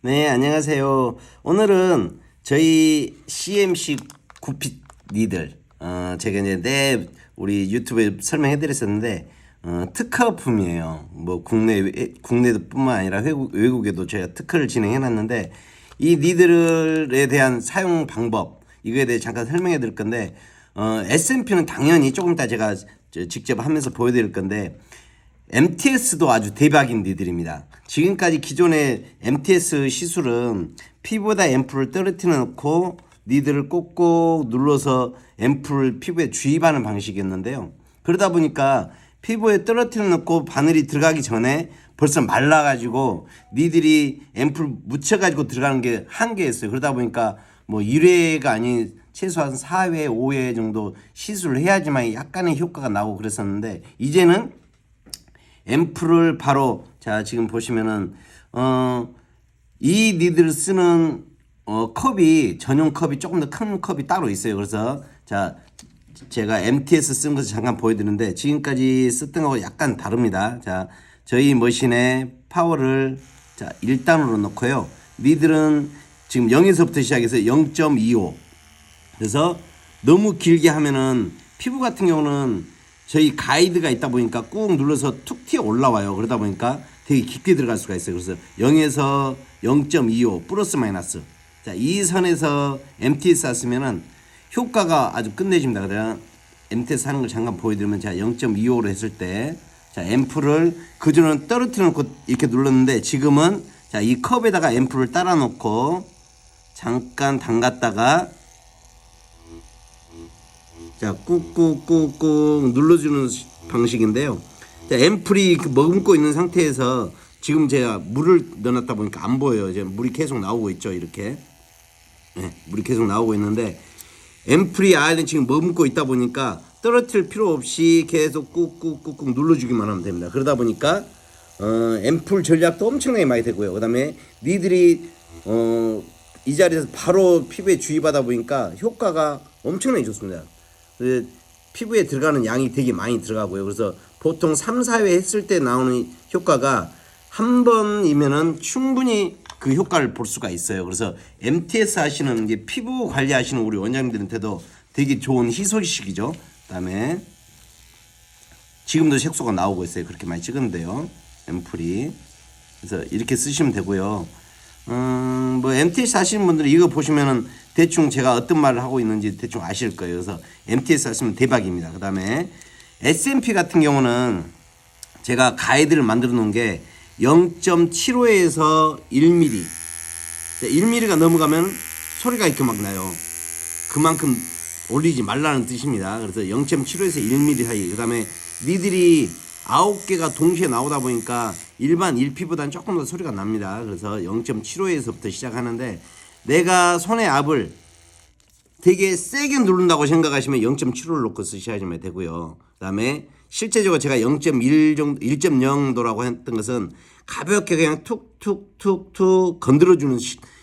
네, 안녕하세요. 오늘은 저희 CMC 구핏 니들, 제가 이제 우리 유튜브에 설명해 드렸었는데, 특허품이에요. 뭐, 국내도 뿐만 아니라 외국에도 제가 특허를 진행해 놨는데, 이 니들에 대한 사용 방법, 이거에 대해 잠깐 설명해 드릴 건데, S&P는 당연히 조금 이따 제가 직접 하면서 보여드릴 건데, MTS도 아주 대박인 니들입니다. 지금까지 기존의 MTS 시술은 피부에다 앰플을 떨어뜨려 놓고 니들을 꼭꼭 눌러서 앰플을 피부에 주입하는 방식이었는데요. 그러다 보니까 피부에 떨어뜨려 놓고 바늘이 들어가기 전에 벌써 말라가지고 니들이 앰플 묻혀가지고 들어가는 게 한계였어요. 그러다 보니까 뭐 1회가 아닌 최소한 4회, 5회 정도 시술을 해야지만 약간의 효과가 나오고 그랬었는데, 이제는 앰플을 바로, 자 지금 보시면은 이 니들 쓰는 컵이, 전용 컵이 조금 더 큰 컵이 따로 있어요. 그래서 자 제가 MTS 쓴 것을 잠깐 보여드리는데, 지금까지 썼던 거하고 약간 다릅니다. 자 저희 머신에 파워를 자 1단으로 놓고요. 니들은 지금 0에서부터 시작해서 0.25. 그래서 너무 길게 하면은 피부 같은 경우는 저희 가이드가 있다 보니까 꾹 눌러서 툭 튀어 올라와요. 그러다 보니까 되게 깊게 들어갈 수가 있어요. 그래서 0에서 0.25 플러스 마이너스. 자, 이 선에서 MTS 하시면은 효과가 아주 끝내줍니다. 그래서 MTS 하는 걸 잠깐 보여드리면, 자 0.25로 했을 때, 자 앰플을 그전에는 떨어뜨려 놓고 이렇게 눌렀는데, 지금은 자 이 컵에다가 앰플을 따라 놓고 잠깐 담갔다가 자 꾹꾹꾹꾹 눌러주는 방식인데요. 자, 앰플이 머금고 있는 상태에서 지금 제가 물을 넣어놨다 보니까 안 보여요. 이제 물이 계속 나오고 있죠. 이렇게 물이 계속 나오고 있는데, 앰플이 안에 지금 머금고 있다 보니까 떨어뜨릴 필요 없이 계속 꾹꾹꾹꾹 눌러주기만 하면 됩니다. 그러다 보니까 앰플 전략도 엄청나게 많이 되고요. 그 다음에 니들이 이 자리에서 바로 피부에 주입하다 보니까 효과가 엄청나게 좋습니다. 피부에 들어가는 양이 되게 많이 들어가고요. 그래서 보통 3, 4회 했을 때 나오는 효과가 한 번이면은 충분히 그 효과를 볼 수가 있어요. 그래서 MTS 하시는 게 피부 관리하시는 우리 원장님들한테도 되게 좋은 희소식이죠. 그다음에 지금도 색소가 나오고 있어요. 그렇게 많이 찍었는데요, 앰플이. 그래서 이렇게 쓰시면 되고요. 뭐 MTS 하시는 분들은 이거 보시면은 대충 제가 어떤 말을 하고 있는지 대충 아실 거예요. 그래서 MTS 하시면 대박입니다. 그 다음에 S&P 같은 경우는 제가 가이드를 만들어 놓은 게 0.75에서 1mm. 1mm가 넘어가면 소리가 이렇게 막 나요. 그만큼 올리지 말라는 뜻입니다. 그래서 0.75에서 1mm 사이. 그 다음에 니들이 9개가 동시에 나오다 보니까 일반 1피보다는 조금 더 소리가 납니다. 그래서 0.75에서부터 시작하는데, 내가 손의 압을 되게 세게 누른다고 생각하시면 0.75를 놓고 쓰셔야지만 되고요. 그 다음에 실제적으로 제가 0.1 정도, 1.0도라고 했던 것은 가볍게 그냥 툭툭툭툭 건드려주는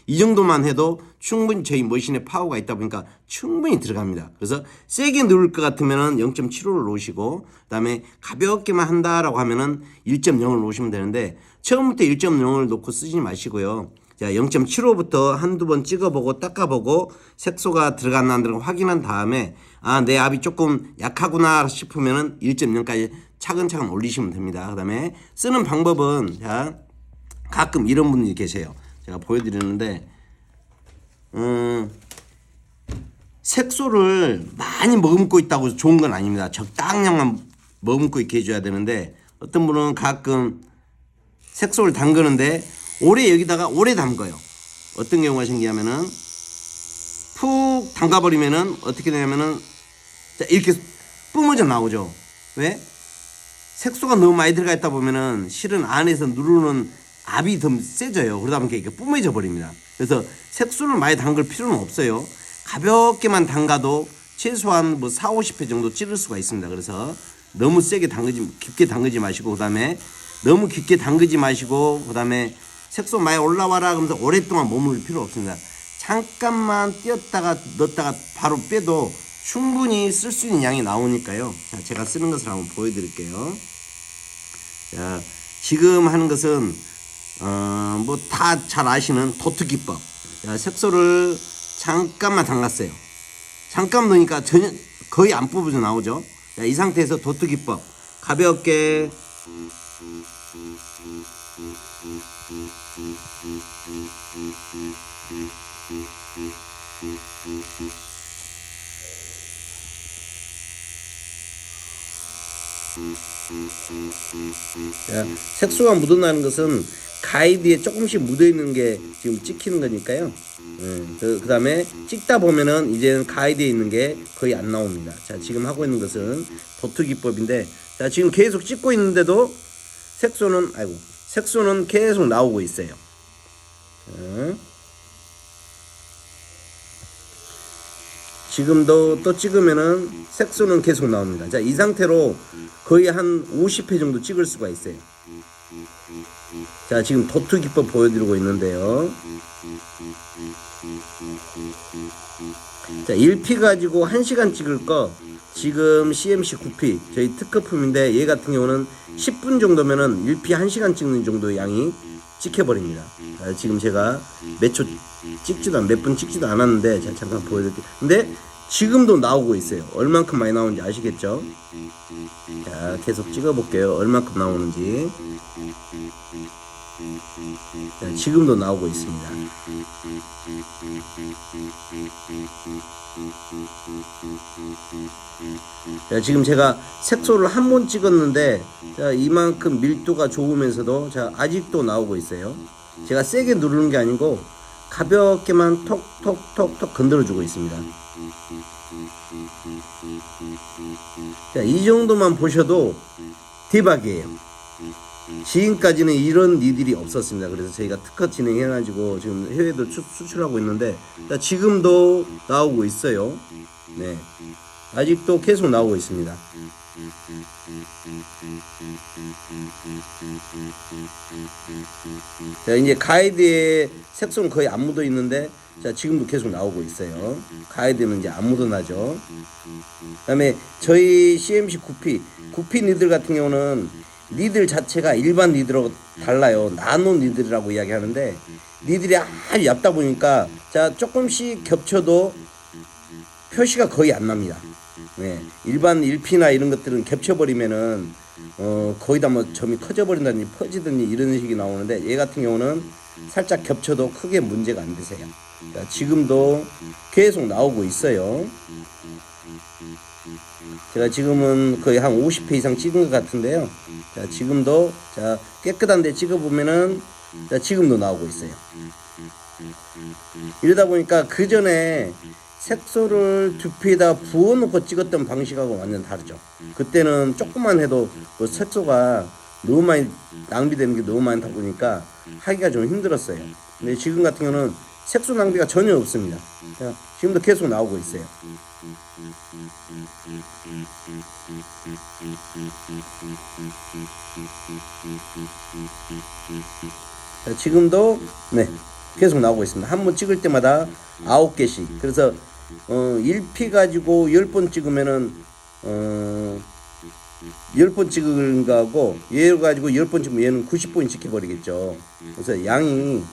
이 정도만 해도 충분히 저희 머신에 파워가 있다 보니까 충분히 들어갑니다. 그래서 세게 누를 것 같으면은 0.75를 놓으시고, 그 다음에 가볍게만 한다라고 하면은 1.0을 놓으시면 되는데, 처음부터 1.0을 놓고 쓰지 마시고요. 자, 0.75부터 한두 번 찍어보고 닦아보고 색소가 들어갔나 안 들어갔나 확인한 다음에, 내 압이 조금 약하구나 싶으면은 1.0까지 차근차근 올리시면 됩니다. 그 다음에 쓰는 방법은, 자, 가끔 이런 분들이 계세요. 제가 보여드리는데, 색소를 많이 머금고 있다고 좋은 건 아닙니다. 적당량만 머금고 있게 해줘야 되는데, 어떤 분은 가끔 색소를 담그는데 여기다가 오래 담가요. 어떤 경우가 생기냐면은 푹 담가버리면은 어떻게 되냐면은 이렇게 뿜어져 나오죠. 왜? 색소가 너무 많이 들어가 있다 보면은 실은 안에서 누르는 압이 더 세져요. 그러다 보니까 이게 뿜어져 버립니다. 그래서 색소를 많이 담글 필요는 없어요. 가볍게만 담가도 최소한 뭐 4, 50회 정도 찌를 수가 있습니다. 그래서 너무 세게 깊게 담그지 마시고, 그 다음에 너무 깊게 담그지 마시고, 그 다음에 색소 많이 올라와라 그러면서 오랫동안 머무를 필요 없습니다. 잠깐만 띄었다가 넣었다가 바로 빼도 충분히 쓸 수 있는 양이 나오니까요. 자, 제가 쓰는 것을 한번 보여드릴게요. 자, 지금 하는 것은 뭐 다 잘 아시는 도트 기법. 자, 색소를 잠깐만 담갔어요. 잠깐 넣으니까 전혀 거의 안 뽑아져 나오죠. 자, 이 상태에서 도트 기법 가볍게 자, 색소가 묻어나는 것은 가이드에 조금씩 묻어있는 게 지금 찍히는 거니까요. 그 다음에 찍다 보면은 이제는 가이드에 있는 게 거의 안 나옵니다. 자, 지금 하고 있는 것은 도트 기법인데, 자, 지금 계속 찍고 있는데도 색소는 계속 나오고 있어요. 지금도 또 찍으면은 색소는 계속 나옵니다. 자, 이 상태로 거의 한 50회 정도 찍을 수가 있어요. 자, 지금 도트 기법 보여드리고 있는데요. 자, 1피 가지고 1시간 찍을 거 지금 CMC 9P 저희 특허품인데, 얘 같은 경우는 10분 정도면은 1피 1시간 찍는 정도의 양이 찍혀버립니다. 자, 지금 제가 몇 분 찍지도 않았는데, 자, 잠깐 보여드릴게요. 근데 지금도 나오고 있어요. 얼만큼 많이 나오는지 아시겠죠? 자, 계속 찍어볼게요. 얼만큼 나오는지. 자, 지금도 나오고 있습니다. 자, 지금 제가 색소를 한 번 찍었는데, 자, 이만큼 밀도가 좋으면서도 자, 아직도 나오고 있어요. 제가 세게 누르는 게 아니고 가볍게만 톡톡톡톡 건드려주고 있습니다. 자, 이 정도만 보셔도 대박이에요. 지금까지는 이런 니들이 없었습니다. 그래서 저희가 특허 진행해가지고 지금 해외도 수출하고 있는데, 자, 지금도 나오고 있어요. 네, 아직도 계속 나오고 있습니다. 자, 이제 가이드에 색소는 거의 안 묻어 있는데, 자, 지금도 계속 나오고 있어요. 가이드는 이제 안 묻어나죠. 그 다음에 저희 CMC 9P 니들 같은 경우는 니들 자체가 일반 니들하고 달라요. 나노 니들이라고 이야기하는데, 니들이 아주 얇다 보니까 자, 조금씩 겹쳐도 표시가 거의 안 납니다. 네, 일반 1P나 이런 것들은 겹쳐버리면은 거의 다 뭐 점이 커져버린다든지 퍼지든지 이런 식이 나오는데, 얘 같은 경우는 살짝 겹쳐도 크게 문제가 안 되세요. 자, 지금도 계속 나오고 있어요. 제가 지금은 거의 한 50회 이상 찍은 것 같은데요. 자, 지금도 자, 깨끗한 데 찍어보면은 자, 지금도 나오고 있어요. 이러다 보니까 그 전에 색소를 두피에다 부어놓고 찍었던 방식하고 완전 다르죠. 그때는 조금만 해도 그 색소가 너무 많이 낭비되는 게 너무 많다 보니까 하기가 좀 힘들었어요. 근데 지금 같은 경우는 색소 낭비가 전혀 없습니다. 자, 지금도 계속 나오고 있어요. 자, 지금도 네, 계속 나오고 있습니다. 한 번 찍을 때마다 9개씩. 그래서 1피 가지고 10번 찍으면은 10번 찍은 거하고 얘 가지고 10번 찍으면 얘는 90번 찍혀버리겠죠. 그래서 양이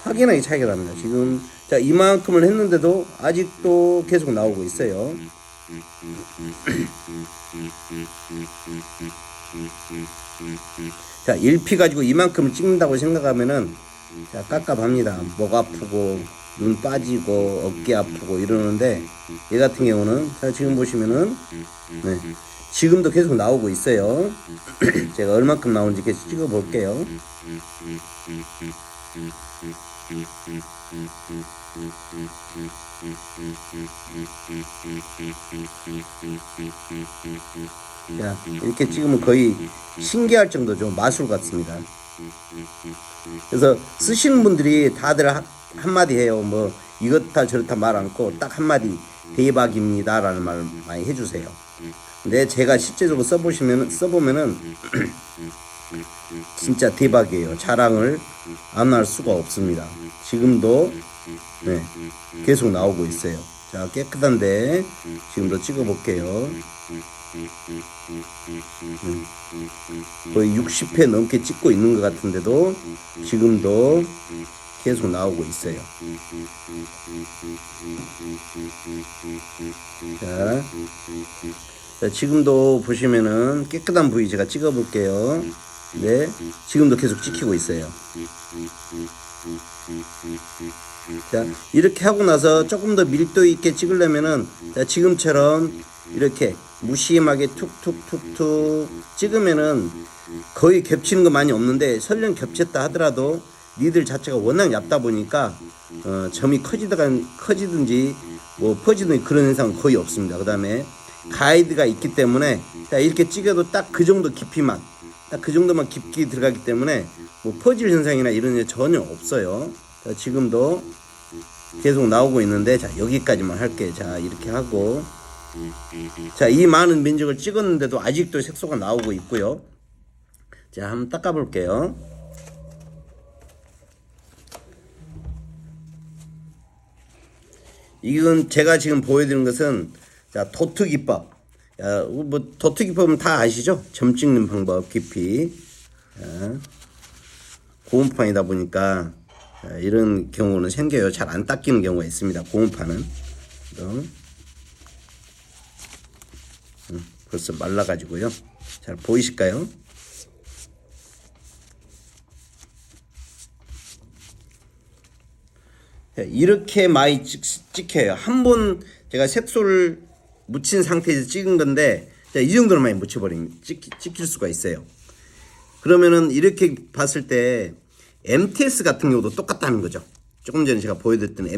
확연하게 차이가 납니다. 지금 자, 이만큼을 했는데도 아직도 계속 나오고 있어요. 자, 1피 가지고 이만큼을 찍는다고 생각하면은 자, 깝깝합니다. 목 아프고 눈 빠지고 어깨 아프고 이러는데, 얘 같은 경우는 자, 지금 보시면은 네, 지금도 계속 나오고 있어요. 제가 얼만큼 나오는지 계속 찍어 볼게요. 자, 이렇게 찍으면 거의 신기할 정도죠. 마술 같습니다. 그래서 쓰시는 분들이 다들 한마디 해요. 뭐 이렇다 저렇다 말 않고 딱 한마디 대박입니다 라는 말 많이 해주세요. 근데 제가 실제적으로 써보면은 진짜 대박이에요. 자랑을 안 할 수가 없습니다. 지금도 네, 계속 나오고 있어요. 자, 깨끗한데 지금도 찍어볼게요. 거의 60회 넘게 찍고 있는 것 같은데도 지금도 계속 나오고 있어요. 자, 지금도 보시면은 깨끗한 부위 제가 찍어 볼게요. 네, 지금도 계속 찍히고 있어요. 자, 이렇게 하고 나서 조금 더 밀도 있게 찍으려면은, 자, 지금처럼 이렇게 무심하게 툭툭툭툭 찍으면은 거의 겹치는 거 많이 없는데, 설령 겹쳤다 하더라도 니들 자체가 워낙 얇다 보니까 점이 커지든지 뭐 퍼지든지 그런 현상은 거의 없습니다. 그 다음에 가이드가 있기 때문에, 자, 이렇게 찍어도 딱 그 정도 깊이만, 딱 그 정도만 깊게 들어가기 때문에 뭐 퍼질 현상이나 이런 게 전혀 없어요. 자, 지금도 계속 나오고 있는데, 자, 여기까지만 할게요. 자, 이렇게 하고, 자, 이 많은 면적을 찍었는데도 아직도 색소가 나오고 있고요. 자, 한번 닦아 볼게요. 이건 제가 지금 보여드리는 것은, 자, 도트 기법. 자, 뭐 도트 기법은 다 아시죠? 점 찍는 방법, 깊이. 자, 고온판이다 보니까, 자, 이런 경우는 생겨요. 잘 안 닦이는 경우가 있습니다. 고온판은. 벌써 말라가지고요. 잘 보이실까요? 이렇게 많이 찍혀요. 한 번 제가 색소를 묻힌 상태에서 찍은 건데, 자, 이 정도로 많이 묻혀버리면 찍힐 수가 있어요. 그러면은 이렇게 봤을 때 MTS 같은 경우도 똑같다는 거죠. 조금 전에 제가 보여드렸던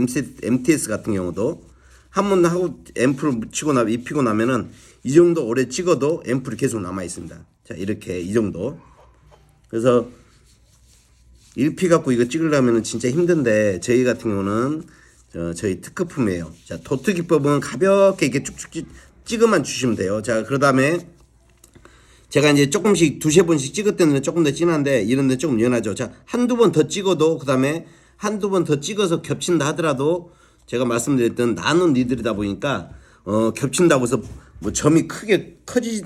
MTS 같은 경우도 한 번 하고 앰플을 묻히고 입히고 나면은 이 정도 오래 찍어도 앰플이 계속 남아 있습니다. 자, 이렇게 이 정도. 그래서 1P 갖고 이거 찍으려면 진짜 힘든데, 저희 같은 경우는 저희 특허품이에요. 자, 도트 기법은 가볍게 이렇게 쭉쭉 찍어만 주시면 돼요. 자, 그 다음에 제가 이제 조금씩 두세 번씩 찍을 때는 조금 더 진한데, 이런 데 조금 연하죠. 자, 한두 번 더 찍어도, 그 다음에 한두 번 더 찍어서 겹친다 하더라도, 제가 말씀드렸던 나눈 니들이다 보니까 겹친다고 해서 뭐 점이 크게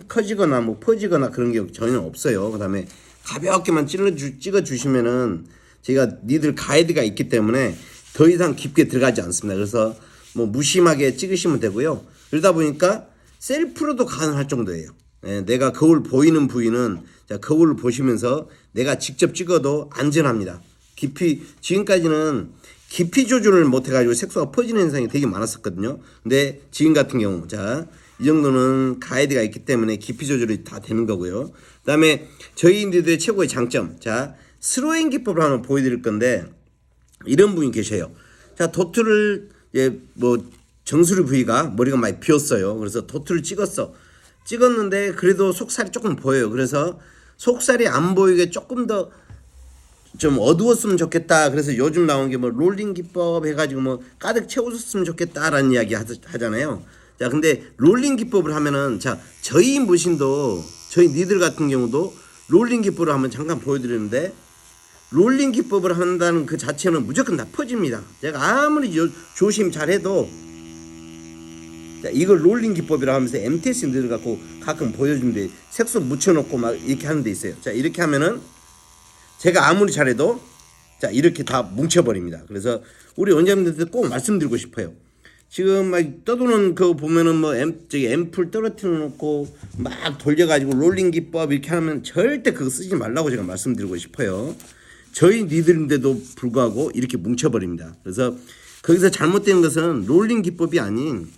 커지거나 뭐 퍼지거나 그런 게 전혀 없어요. 그 다음에 가볍게만 찍어 주시면은 제가 니들 가이드가 있기 때문에 더 이상 깊게 들어가지 않습니다. 그래서 뭐 무심하게 찍으시면 되고요. 그러다 보니까 셀프로도 가능할 정도예요. 예, 내가 거울 보이는 부위는, 자, 거울을 보시면서 내가 직접 찍어도 안전합니다. 지금까지는 깊이 조절을 못 해가지고 색소가 퍼지는 현상이 되게 많았었거든요. 근데 지금 같은 경우, 자, 이 정도는 가이드가 있기 때문에 깊이 조절이 다 되는 거고요. 그 다음에 저희들의 최고의 장점, 자, 스로잉 기법을 한번 보여드릴 건데, 이런 분이 계셔요. 자, 도트를, 예, 뭐 정수리 부위가 머리가 많이 비었어요. 그래서 도트를 찍었는데 그래도 속살이 조금 보여요. 그래서 속살이 안 보이게 조금 더 좀 어두웠으면 좋겠다. 그래서 요즘 나온 게 뭐 롤링 기법 해가지고 뭐 가득 채워줬으면 좋겠다라는 이야기 하잖아요. 자, 근데 롤링 기법을 하면은, 자, 저희 머신도, 저희 니들 같은 경우도 롤링 기법을 한번 잠깐 보여드리는데, 롤링 기법을 한다는 그 자체는 무조건 다 퍼집니다. 제가 아무리 조심 잘해도, 자, 이걸 롤링 기법이라 하면서 MTS 니들 갖고 가끔 보여주는데, 색소 묻혀놓고 막 이렇게 하는 데 있어요. 자, 이렇게 하면은 제가 아무리 잘해도, 자, 이렇게 다 뭉쳐버립니다. 그래서 우리 원장님들한테 꼭 말씀드리고 싶어요. 지금 막 떠도는 거 보면은 뭐 앰플 떨어뜨려 놓고 막 돌려가지고 롤링 기법 이렇게 하면 절대 그거 쓰지 말라고 제가 말씀드리고 싶어요. 저희 니들인데도 불구하고 이렇게 뭉쳐버립니다. 그래서 거기서 잘못된 것은 롤링 기법이 아닌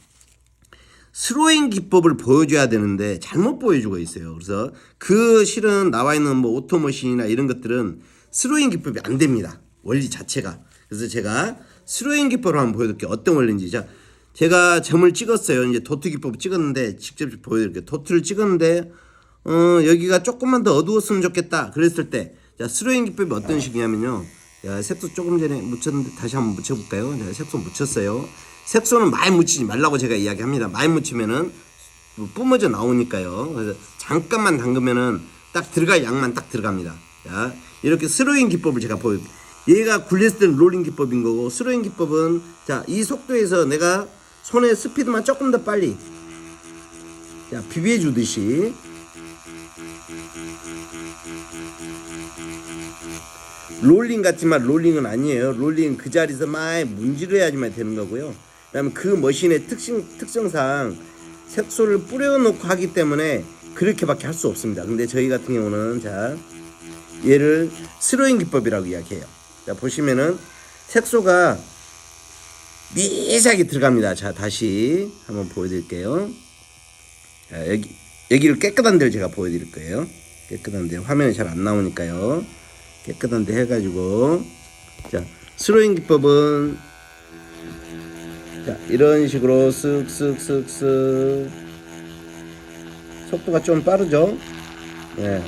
스로잉 기법을 보여줘야 되는데 잘못 보여주고 있어요. 그래서 그 실은 나와 있는 뭐 오토머신이나 이런 것들은 스로잉 기법이 안 됩니다. 원리 자체가. 그래서 제가 스로잉 기법을 한번 보여드릴게요. 어떤 원리인지. 자, 제가 점을 찍었어요. 이제 도트 기법을 찍었는데 직접 보여드릴게요. 도트를 찍었는데 여기가 조금만 더 어두웠으면 좋겠다. 그랬을 때, 자, 스로잉 기법이 어떤 식이냐면요. 자, 색소 조금 전에 묻혔는데 다시 한번 묻혀볼까요? 자, 색소 묻혔어요. 색소는 많이 묻히지 말라고 제가 이야기합니다. 많이 묻히면은 뿜어져 나오니까요. 그래서 잠깐만 담그면은 딱 들어갈 양만 딱 들어갑니다. 자, 이렇게 스로잉 기법을 제가 보여드릴게요. 얘가 굴렸을 때는 롤링 기법인 거고, 스로잉 기법은, 자, 이 속도에서 내가 손의 스피드만 조금 더 빨리, 자, 비비해 주듯이 롤링 같지만 롤링은 아니에요. 롤링은 그 자리에서 막 문지르야지만 되는 거고요. 그다음에 그 머신의 특성상 색소를 뿌려놓고 하기 때문에 그렇게밖에 할 수 없습니다. 근데 저희 같은 경우는 자 얘를 스로잉 기법이라고 이야기해요. 자 보시면은 색소가 미세하게 들어갑니다. 자 다시 한번 보여드릴게요. 자, 여기를 깨끗한 데를 제가 보여드릴 거예요. 깨끗한 데 화면이 잘 안 나오니까요. 깨끗한 데 해가지고 자 스로잉 기법은 자 이런 식으로 쓱쓱쓱쓱 속도가 좀 빠르죠. 네.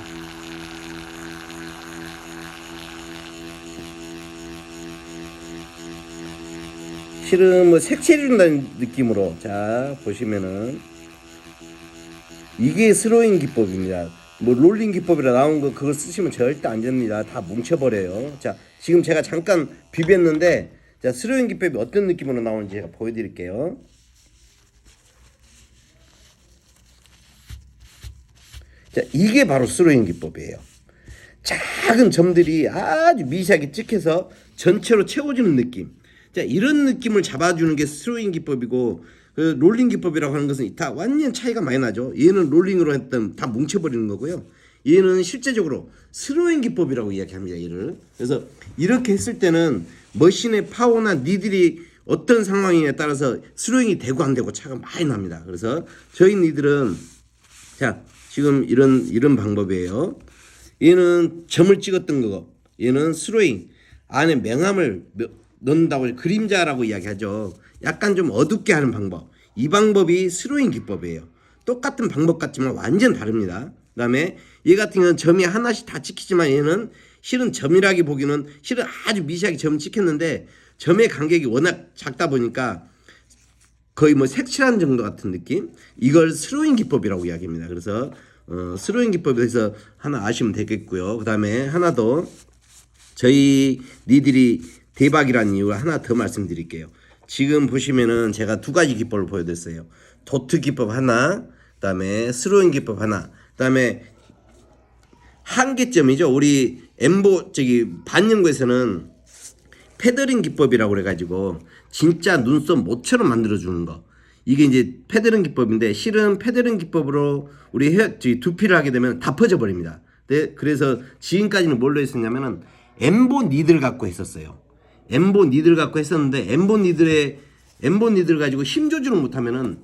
실은 뭐 색칠해준다는 느낌으로 자 보시면은 이게 스로잉 기법입니다. 뭐 롤링 기법이라 나온 거 그거 쓰시면 절대 안 됩니다. 다 뭉쳐버려요. 자 지금 제가 잠깐 비볐는데 자 스로잉 기법이 어떤 느낌으로 나오는지 제가 보여드릴게요. 자 이게 바로 스로잉 기법이에요. 작은 점들이 아주 미세하게 찍혀서 전체로 채워지는 느낌. 자 이런 느낌을 잡아주는 게 스로잉 기법이고 그 롤링 기법이라고 하는 것은 다 완전 차이가 많이 나죠. 얘는 롤링으로 했던 다 뭉쳐버리는 거고요. 얘는 실제적으로 스로잉 기법이라고 이야기합니다. 얘를. 그래서 이렇게 했을 때는 머신의 파워나 니들이 어떤 상황이냐에 따라서 스로잉이 되고 안 되고 차가 많이 납니다. 그래서 저희 니들은 자 지금 이런 방법이에요. 얘는 점을 찍었던 거, 얘는 스로잉 안에 명암을 넣는다고 그림자라고 이야기하죠. 약간 좀 어둡게 하는 방법. 이 방법이 스로잉 기법이에요. 똑같은 방법 같지만 완전 다릅니다. 그 다음에 얘 같은 경우는 점이 하나씩 다 찍히지만 얘는 실은 점이라기 보기는 실은 아주 미세하게 점 찍혔는데 점의 간격이 워낙 작다 보니까 거의 뭐 색칠한 정도 같은 느낌. 이걸 스로잉 기법이라고 이야기합니다. 그래서 스로잉 기법에서 하나 아시면 되겠고요. 그 다음에 하나 더 저희 니들이 대박이라는 이유 하나 더 말씀드릴게요. 지금 보시면은 제가 두 가지 기법을 보여드렸어요. 도트 기법 하나, 그 다음에 스로잉 기법 하나, 그 다음에 한계점이죠. 우리 엠보 반영구에서는 패더링 기법이라고 그래가지고 진짜 눈썹 모처럼 만들어주는 거. 이게 이제 패더링 기법인데 실은 패더링 기법으로 우리 두피를 하게 되면 다 퍼져 버립니다. 네, 그래서 지금까지는 뭘로 했었냐면은 엠보 니들 갖고 했었어요. 엠보 니들 갖고 했었는데 엠보 니들 가지고 힘 조절을 못하면은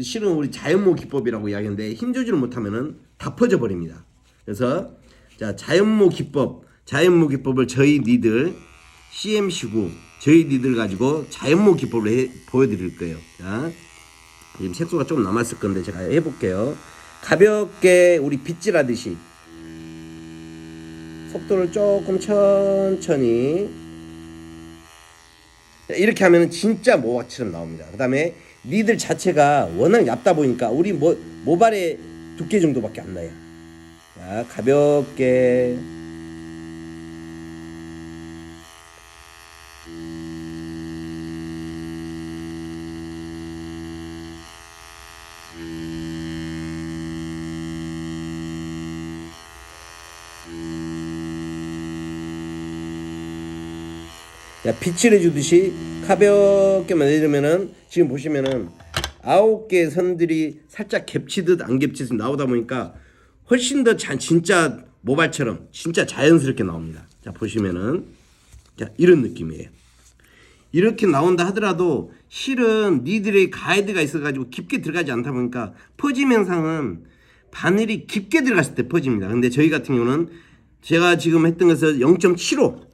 실은 우리 자연모 기법이라고 이야기하는데 힘 조절을 못하면은 다 퍼져 버립니다. 그래서 자 자연모 기법을 저희 니들 CMC9 저희 니들 가지고 자연모 기법을 보여드릴 거예요. 자 지금 색소가 좀 남았을 건데 제가 해볼게요. 가볍게 우리 빗질하듯이 속도를 조금 천천히 이렇게 하면 진짜 모발처럼 나옵니다. 그 다음에 니들 자체가 워낙 얇다 보니까 우리 모발의 두께 정도밖에 안 나요. 자 가볍게 자, 빗질 해주듯이 가볍게만 해주면은 지금 보시면은 9개의 선들이 살짝 겹치듯 안 겹치듯 나오다 보니까 훨씬 더 진짜 모발처럼 진짜 자연스럽게 나옵니다. 자 보시면은 자 이런 느낌이에요. 이렇게 나온다 하더라도 실은 니들의 가이드가 있어가지고 깊게 들어가지 않다 보니까 퍼짐 현상은 바늘이 깊게 들어갔을 때 퍼집니다. 근데 저희 같은 경우는 제가 지금 했던 것은 0.75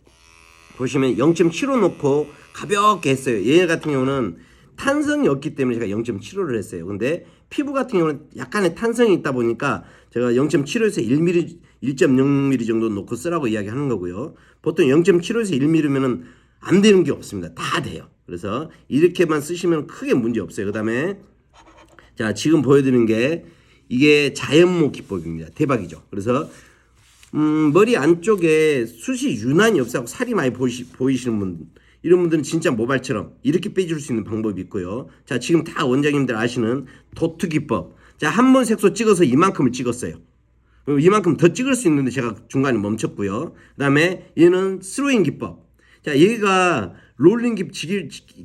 보시면 0.75 놓고 가볍게 했어요. 얘 같은 경우는 탄성이 없기 때문에 제가 0.75를 했어요. 근데 피부 같은 경우는 약간의 탄성이 있다 보니까 제가 0.75에서 1mm, 1.0mm 정도 놓고 쓰라고 이야기하는 거고요. 보통 0.75에서 1mm면은 안 되는 게 없습니다. 다 돼요. 그래서 이렇게만 쓰시면 크게 문제 없어요. 그 다음에 자 지금 보여드리는 게 이게 자연모 기법입니다. 대박이죠. 그래서 머리 안쪽에 숱이 유난히 없어서 살이 많이 보이시는 분 이런 분들은 진짜 모발처럼 이렇게 빼줄 수 있는 방법이 있고요. 자 지금 다 원장님들 아시는 도트 기법. 자 한 번 색소 찍어서 이만큼을 찍었어요. 이만큼 더 찍을 수 있는데 제가 중간에 멈췄고요. 그다음에 얘는 스로잉 기법. 자, 얘가 롤링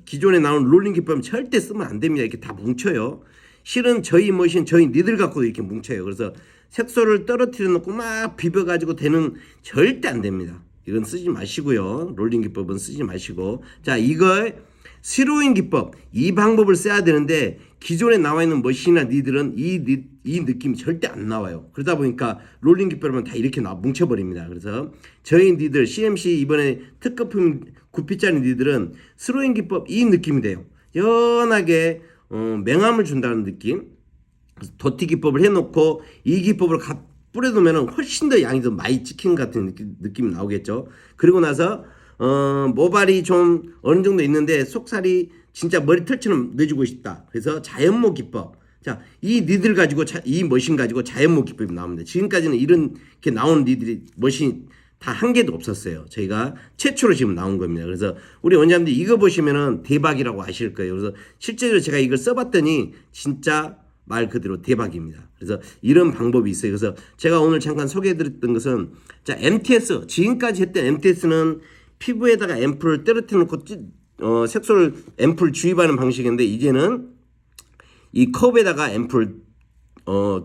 기존에 나온 롤링 기법은 절대 쓰면 안 됩니다. 이렇게 다 뭉쳐요. 실은 저희 머신, 저희 니들 갖고도 이렇게 뭉쳐요. 그래서 색소를 떨어뜨려 놓고 막 비벼가지고 되는 절대 안 됩니다. 이건 쓰지 마시고요. 롤링 기법은 쓰지 마시고. 자, 이걸 스로잉 기법, 이 방법을 써야 되는데 기존에 나와 있는 머신이나 니들은 이 느낌이 절대 안 나와요. 그러다 보니까 롤링 기법은 다 이렇게 뭉쳐버립니다. 그래서 저희 니들 CMC 이번에 특허품 9P짜리 니들은 스로잉 기법 이 느낌이 돼요. 연하게 맹함을 준다는 느낌. 도티 기법을 해놓고 이 기법을 뿌려두면 훨씬 더 양이 더 많이 찍힌 같은 느낌이 나오겠죠. 그리고 나서 모발이 좀 어느 정도 있는데 속살이 진짜 머리털처럼 내주고 싶다. 그래서 자연모 기법. 자, 이 니들 가지고 이 머신 가지고 자연모 기법이 나옵니다. 지금까지는 이렇게 나온 니들이 머신 다 한 개도 없었어요. 저희가 최초로 지금 나온 겁니다. 그래서 우리 원장님들 이거 보시면은 대박이라고 아실 거예요. 그래서 실제로 제가 이걸 써봤더니 진짜 말 그대로 대박입니다. 그래서 이런 방법이 있어요. 그래서 제가 오늘 잠깐 소개해드렸던 것은 자, MTS 지금까지 했던 MTS는 피부에다가 앰플을 떨어뜨려 놓고 색소를 앰플 주입하는 방식인데 이제는 이 컵에다가 앰플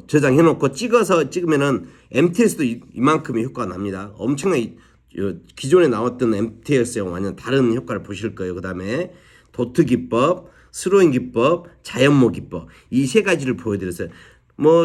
저장해 놓고 찍으면은 MTS도 이만큼의 효과가 납니다. 엄청나게 기존에 나왔던 MTS랑 완전 다른 효과를 보실 거예요. 그 다음에 도트 기법, 스로잉 기법, 자연모 기법 이 세 가지를 보여드렸어요.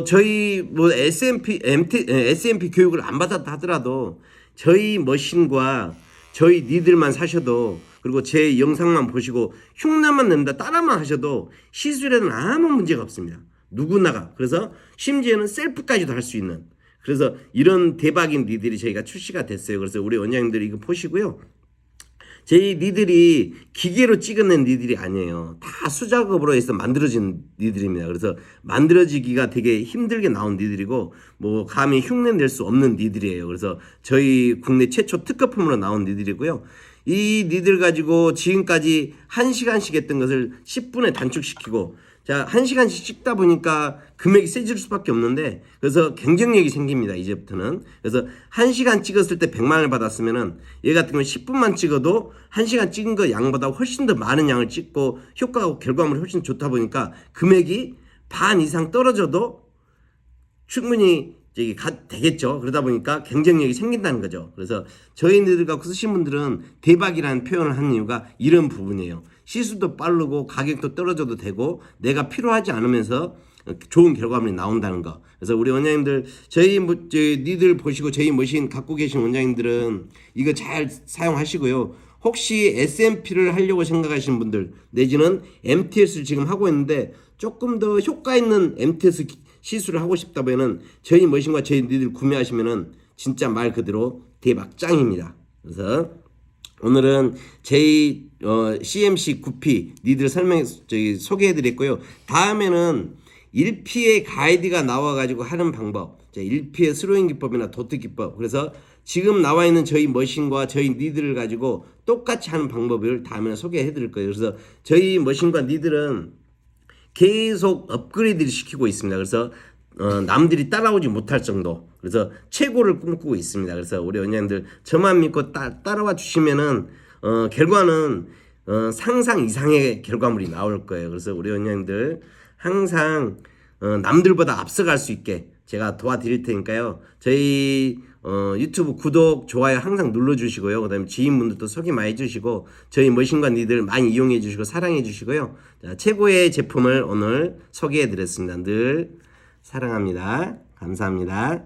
저희 SMP 교육을 안 받았다 하더라도 저희 머신과 저희 니들만 사셔도 그리고 제 영상만 보시고 흉내만 낸다 따라만 하셔도 시술에는 아무 문제가 없습니다. 누구나가. 그래서 심지어는 셀프까지도 할 수 있는 그래서 이런 대박인 니들이 저희가 출시가 됐어요. 그래서 우리 원장님들이 이거 보시고요. 저희 니들이 기계로 찍어낸 니들이 아니에요. 다 수작업으로 해서 만들어진 니들입니다. 그래서 만들어지기가 되게 힘들게 나온 니들이고 감히 흉내 낼 수 없는 니들이에요. 그래서 저희 국내 최초 특허품으로 나온 니들이고요. 이 니들 가지고 지금까지 1시간씩 했던 것을 10분에 단축시키고 자, 1시간씩 찍다 보니까 금액이 세질 수밖에 없는데 그래서 경쟁력이 생깁니다. 이제부터는. 그래서 1시간 찍었을 때 100만 원을 받았으면은 얘 같은 경우는 10분만 찍어도 1시간 찍은 거 양보다 훨씬 더 많은 양을 찍고 효과하고 결과물이 훨씬 좋다 보니까 금액이 반 이상 떨어져도 충분히 되겠죠. 그러다 보니까 경쟁력이 생긴다는 거죠. 그래서 저희들 갖고 쓰신 분들은 대박이라는 표현을 하는 이유가 이런 부분이에요. 시수도 빠르고 가격도 떨어져도 되고 내가 필요하지 않으면서 좋은 결과물이 나온다는 거. 그래서 우리 원장님들 저희 니들 보시고 저희 머신 갖고 계신 원장님들은 이거 잘 사용하시고요. 혹시 SMP를 하려고 생각하시는 분들 내지는 MTS를 지금 하고 있는데 조금 더 효과 있는 MTS 시술을 하고 싶다면은 저희 머신과 저희 니들 구매하시면은 진짜 말 그대로 대박 짱입니다. 그래서 오늘은 저희 CMC 9P 니들 소개해드렸고요. 다음에는 1P의 가이드가 나와가지고 하는 방법, 1P의 스로잉 기법이나 도트 기법. 그래서 지금 나와 있는 저희 머신과 저희 니들을 가지고 똑같이 하는 방법을 다음에 소개해드릴 거예요. 그래서 저희 머신과 니들은 계속 업그레이드를 시키고 있습니다. 그래서 남들이 따라오지 못할 정도. 그래서 최고를 꿈꾸고 있습니다. 그래서 우리 원장님들 저만 믿고 따라와 주시면은 결과는 상상 이상의 결과물이 나올 거예요. 그래서 우리 원장님들 항상 남들보다 앞서갈 수 있게 제가 도와드릴 테니까요. 저희 유튜브 구독, 좋아요 항상 눌러주시고요. 그 다음에 지인분들도 소개 많이 해주시고 저희 머신과 니들 많이 이용해 주시고 사랑해 주시고요. 자, 최고의 제품을 오늘 소개해 드렸습니다. 늘 사랑합니다. 감사합니다.